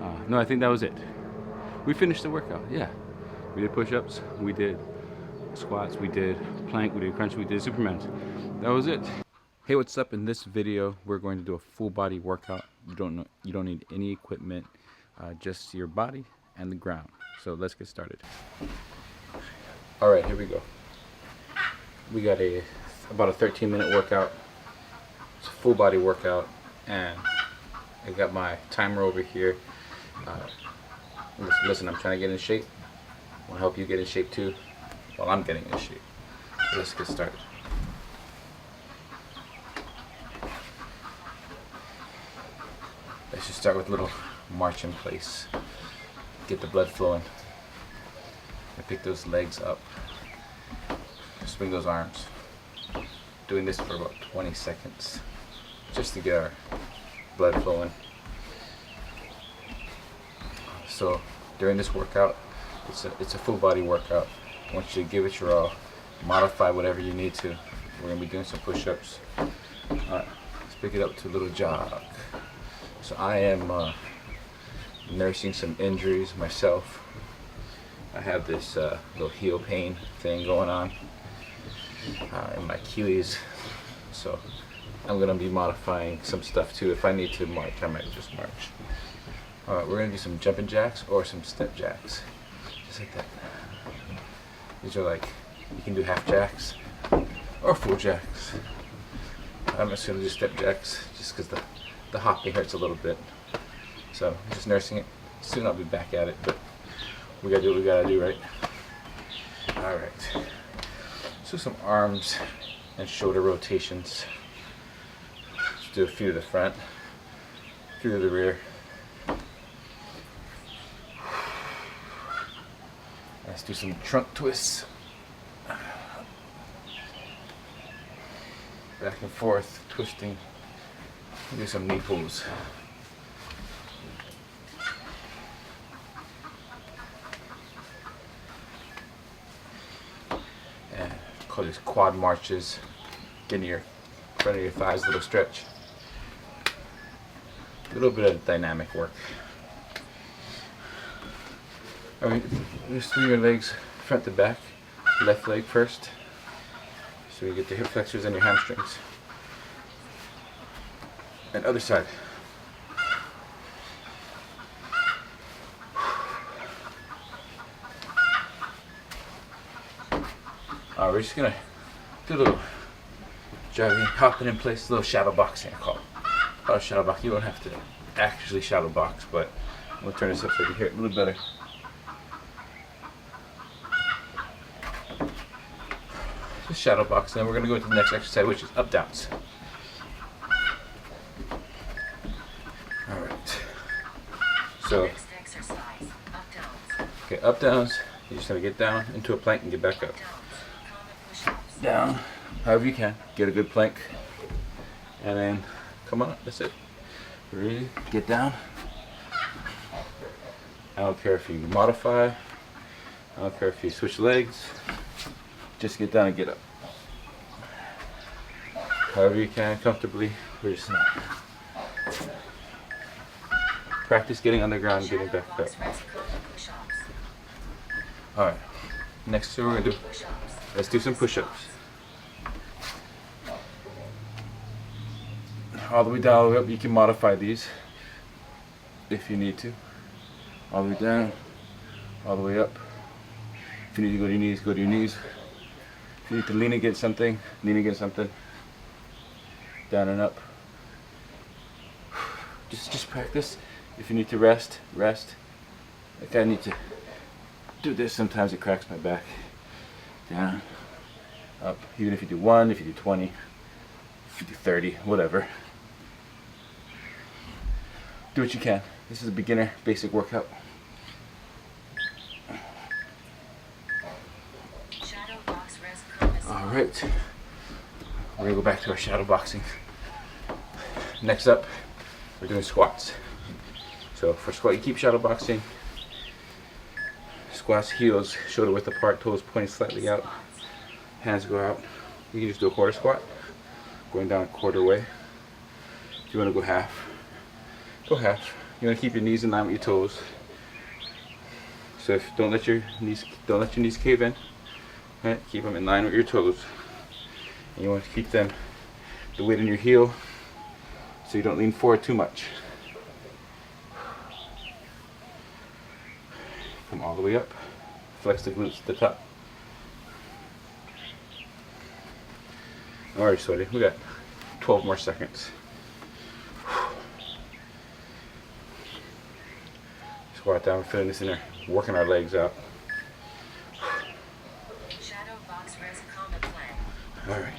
No, I think that was it. We finished the workout. Yeah, we did push-ups, we did squats, we did plank, we did crunch, we did Superman. That was it. Hey, what's up? In this video, we're going to do a full body workout. You don't need any equipment, just your body and the ground. So let's get started. All right, here we go. We got about a 13-minute workout. It's a full body workout, and I got my timer over here. Listen, I'm trying to get in shape. I want to help you get in shape too, while I'm getting in shape. So let's get started. Let's just start with a little march in place. Get the blood flowing. And pick those legs up. Swing those arms. Doing this for about 20 seconds, just to get our blood flowing. So during this workout, it's a full body workout. I want you to give it your all. Modify whatever you need to. We're gonna be doing some push-ups. Alright, let's pick it up to a little jog. So I am nursing some injuries myself. I have this little heel pain thing going on in my Achilles. So I'm gonna be modifying some stuff too. If I need to march, I might just march. Alright, we're gonna do some jumping jacks or some step jacks. Just like that. These are like, you can do half jacks or full jacks. I'm just gonna do step jacks just because the hopping hurts a little bit. So I'm just nursing it. Soon I'll be back at it, but we gotta do what we gotta do, right? Alright. So some arms and shoulder rotations. Let's do a few to the front, a few to the rear. Let's do some trunk twists. Back and forth, twisting. Do some knee pulls. And call these quad marches. Getting your front of your thighs a little stretch. A little bit of dynamic work. Alright, just swing your legs front to back. Left leg first. So you get the hip flexors and your hamstrings. And other side. Alright, we're just gonna do a little jogging, hopping in place, a little shadow boxing, I call it. Oh, shadow box. You don't have to actually shadow box, but I'm gonna turn this up so you can hear it a little better. Just shadow box, and then we're gonna go into the next exercise, which is up downs. Alright. So okay, up downs, you're just gonna get down into a plank and get back up. Down, however you can. Get a good plank. And then come on up, that's it. Ready? Get down. I don't care if you modify, I don't care if you switch legs. Just get down and get up. However you can, comfortably. We're just practice getting on the ground and getting back up. Alright, next thing we're going to do, let's do some push-ups. All the way down, all the way up. You can modify these if you need to. All the way down, all the way up. If you need to go to your knees, go to your knees. If you need to lean against something, lean against something. Down and up. Just practice. If you need to rest, rest. Like I need to do this, sometimes it cracks my back. Down, up. Even if you do 1, if you do 20, if you do 30, whatever. Do what you can. This is a beginner basic workout. Alright, we're going to go back to our shadow boxing. Next up, we're doing squats. So for squat, you keep shadow boxing. Squats, heels shoulder width apart, toes pointing slightly out, hands go out. You can just do a quarter squat, going down a quarter way. If you want to go half, go half. You want to keep your knees in line with your toes. So if don't let your knees cave in. Right? Keep them in line with your toes. And you want to keep them the weight in your heel so you don't lean forward too much. Come all the way up. Flex the glutes to the top. Alright, sweaty. We got 12 more seconds. Squat down, we're feeling this in there, working our legs out. Shadow box rest combat plan. Alright.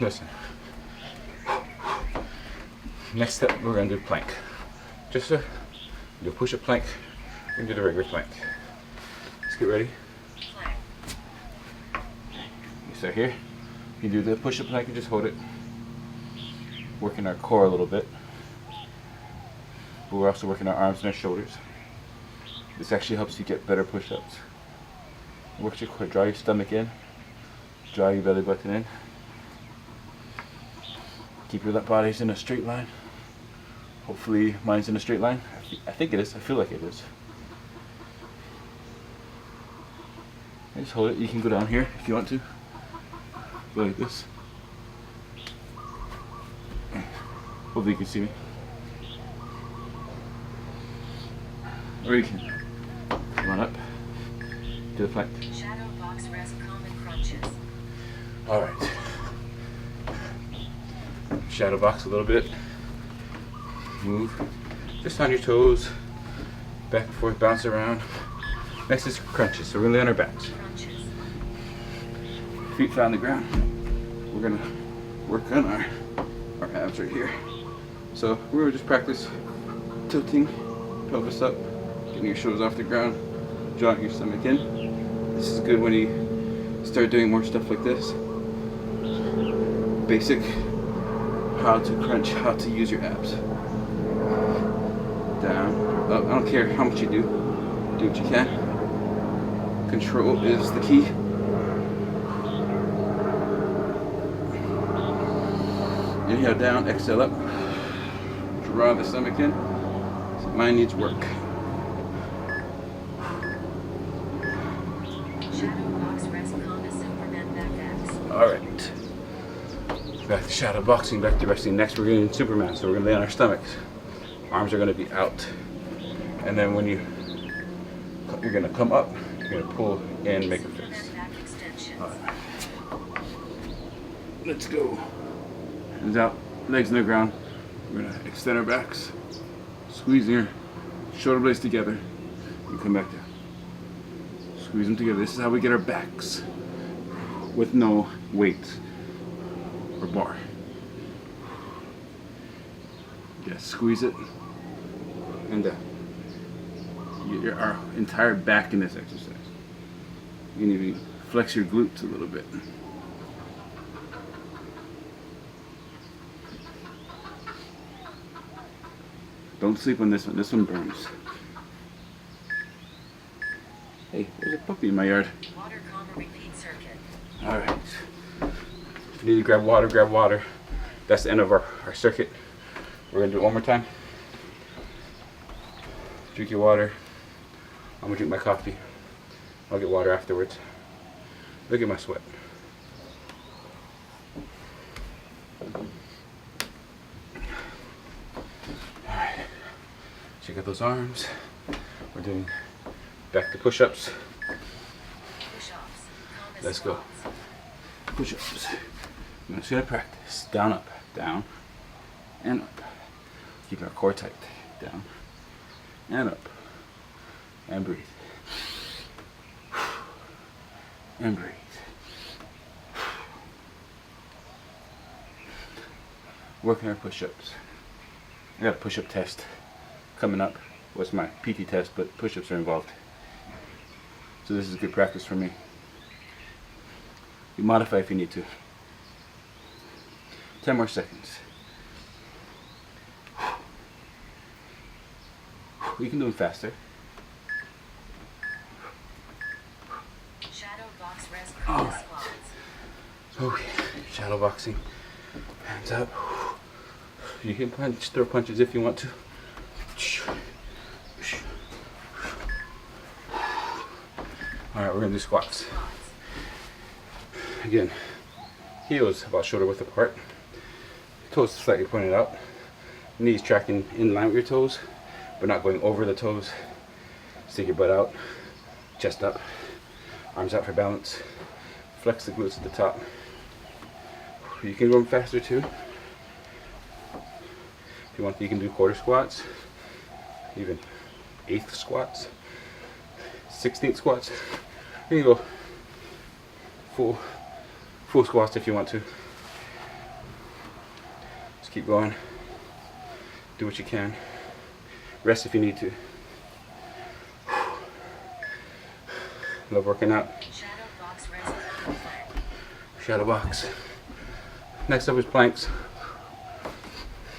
Listen. Next step, we're going to do plank. Just to do a push-up plank, we're going to do the regular plank. Let's get ready. Plank. You start here. You do the push-up plank and just hold it. Working our core a little bit. But we're also working our arms and our shoulders. This actually helps you get better push-ups. Work your core, draw your stomach in, draw your belly button in. Keep your bodies in a straight line. Hopefully mine's in a straight line. I think it is, I feel like it is. And just hold it, you can go down here if you want to. Go like this. Hopefully you can see me. Or you can come on up to the plank. Shadow box rest common crunches. Alright. Shadow box a little bit. Move. Just on your toes. Back and forth, bounce around. Next is crunches. So we're going to lay on our backs. Crunches. Feet flat on the ground. We're going to work on our abs right here. So we're going to just practice tilting pelvis up, getting your shoulders off the ground, drawing your stomach in. This is good when you start doing more stuff like this. Basic how to crunch, how to use your abs. Down, up. I don't care how much you do what you can. Control is the key. Inhale down, exhale up. Draw the stomach in. Mine needs work. Shadow box rest combat Superman back X. Alright. Back to shadow boxing, back to resting. Next we're going to do Superman. So we're going to lay on our stomachs. Arms are going to be out. And then when you're going to come up, you're going to pull in, make a fist. Superman back extensions. Alright. Let's go. Hands out, legs on the ground. We're going to extend our backs. Squeeze your shoulder blades together and come back down. Squeeze them together. This is how we get our backs with no weight or bar. Just squeeze it and down. Our entire back in this exercise. You can even flex your glutes a little bit. Don't sleep on this one. This one burns. Hey, there's a puppy in my yard. Water comma repeat circuit. Alright. If you need to grab water. That's the end of our circuit. We're going to do it one more time. Drink your water. I'm going to drink my coffee. I'll get water afterwards. Look at my sweat. Alright. Check out those arms. We're doing back to push-ups. Push-ups. Combat Let's go. squats. Push-ups. I'm just going to practice. Down, up, down, and up. Keep our core tight. Down, and up. And breathe. And breathe. Working our push-ups. I got a push-up test coming up. What's my PT test, but push-ups are involved. So this is good practice for me. You modify if you need to. 10 more seconds. You can do them faster. Shadow box rest combat Alright. squats. Okay, shadow boxing. Hands up. You can punch, throw punches if you want to. Alright, we're gonna do squats. Again, heels about shoulder width apart. Toes slightly pointed out. Knees tracking in line with your toes, but not going over the toes. Stick your butt out, chest up, arms out for balance. Flex the glutes at the top. You can go faster too. If you want, you can do quarter squats, even eighth squats, 16th squats. You can go full squats if you want to. Just keep going. Do what you can. Rest if you need to. Love working out. Shadow box resin on plank. Shadow box. Next up is planks.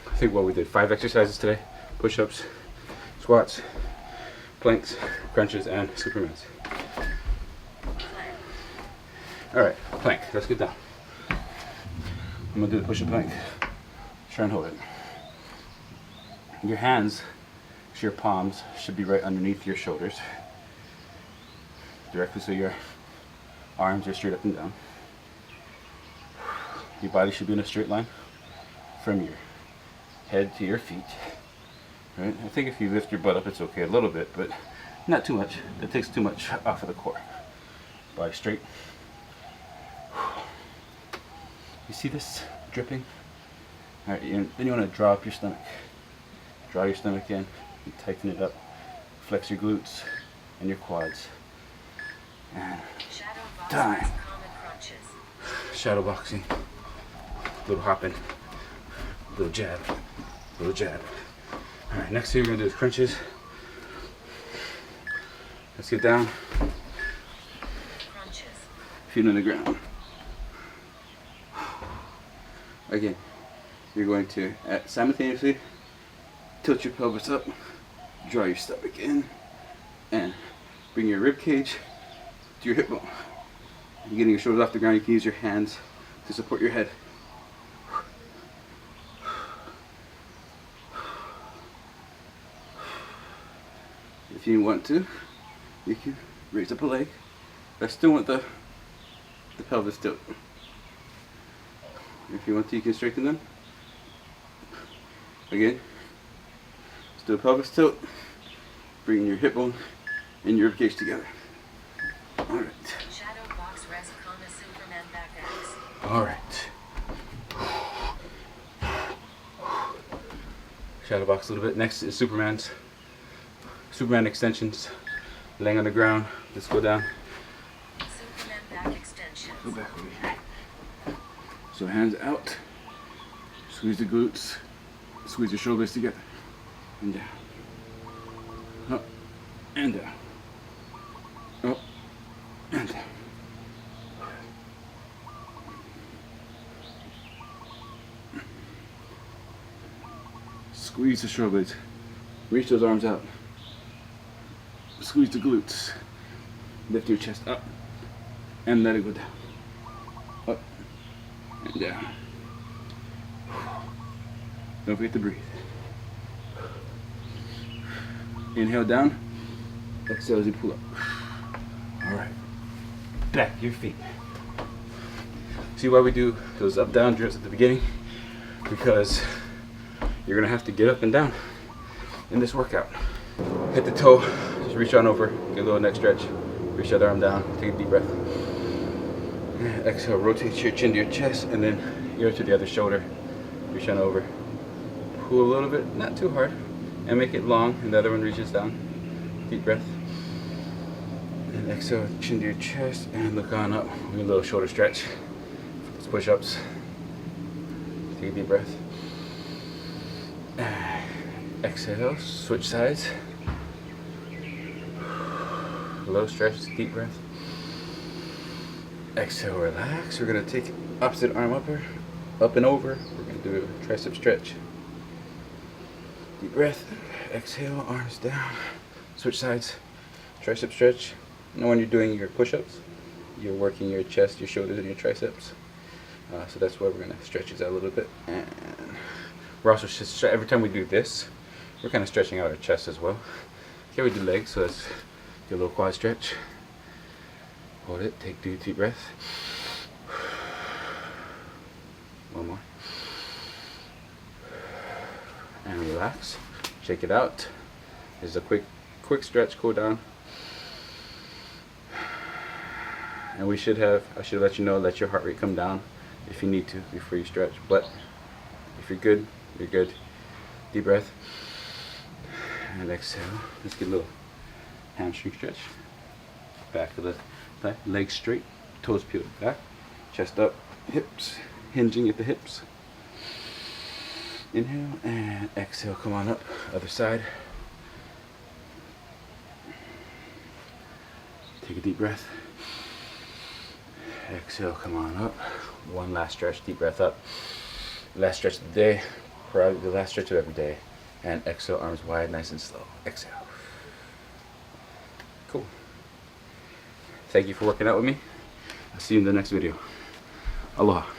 I think what we did 5 exercises today: push-ups, squats, planks, crunches, and supermans. All right, plank. Let's get down. I'm gonna do the push-up plank. Try and hold it. Your hands, your palms, should be right underneath your shoulders, directly so your arms are straight up and down. Your body should be in a straight line from your head to your feet. Right? I think if you lift your butt up, it's okay a little bit, but not too much. That takes too much off of the core. Body straight. You see this dripping? All right, then you want to draw up your stomach. Draw your stomach in and tighten it up. Flex your glutes and your quads. And Shadow box time. common crunches. Shadow boxing. Little hopping. Little jab. Little jab. All right, next thing we're gonna do is crunches. Let's get down. Crunches. Feet on the ground. Again, you're going to simultaneously tilt your pelvis up, draw your stomach in, and bring your rib cage to your hip bone. You're getting your shoulders off the ground. You can use your hands to support your head. If you want to, you can raise up a leg. I still want the pelvis tilt. If you want to, you can straighten them. Again, let's do a pelvis tilt. Bring your hip bone and your rib cage together. All right. Shadow box rest comma Superman back axe. All right. Shadow box a little bit. Next is Superman extensions. Laying on the ground. Let's go down. Superman back extensions. Go back over here. So hands out. Squeeze the glutes. Squeeze your shoulders together. And down. Up and down. Up and down. Squeeze the shoulder blades. Reach those arms out. Squeeze the glutes. Lift your chest up and let it go down. Up and down. Don't forget to breathe. Inhale down. Exhale as you pull up. All right. Back to your feet. See why we do those up-down drills at the beginning? Because you're gonna have to get up and down in this workout. Hit the toe, just reach on over, get a little neck stretch, reach the other arm down, take a deep breath. Exhale, rotate your chin to your chest, and then ear to the other shoulder, reach on over. Pull a little bit, not too hard, and make it long, and the other one reaches down. Deep breath. And exhale, chin to your chest, and look on up. We a little shoulder stretch. Let's push-ups. Take a deep breath. Exhale, switch sides. Low stretch, deep breath. Exhale, relax. We're gonna take opposite arm upper, up and over. We're gonna do a tricep stretch. Deep breath. Exhale, arms down. Switch sides. Tricep stretch. And when you're doing your push-ups, you're working your chest, your shoulders, and your triceps. So that's why we're gonna stretch these out a little bit. And We're also every time we do this, we're kind of stretching out our chest as well. Okay, we do legs, so let's do a little quad stretch. Hold it, take deep breath. One more. And relax. Shake it out. This is a quick stretch, cool down. And I should have let you know, let your heart rate come down if you need to before you stretch. But if you're good, you're good. Deep breath. And exhale. Let's get a little hamstring stretch. Back of the thigh, legs straight, toes peeled back, chest up, hips hinging at the hips. Inhale and exhale, come on up, other side. Take a deep breath. Exhale, come on up. One last stretch, deep breath up. Last stretch of the day, probably the last stretch of every day. And exhale, arms wide, nice and slow. Exhale. Cool. Thank you for working out with me. I'll see you in the next video. Aloha.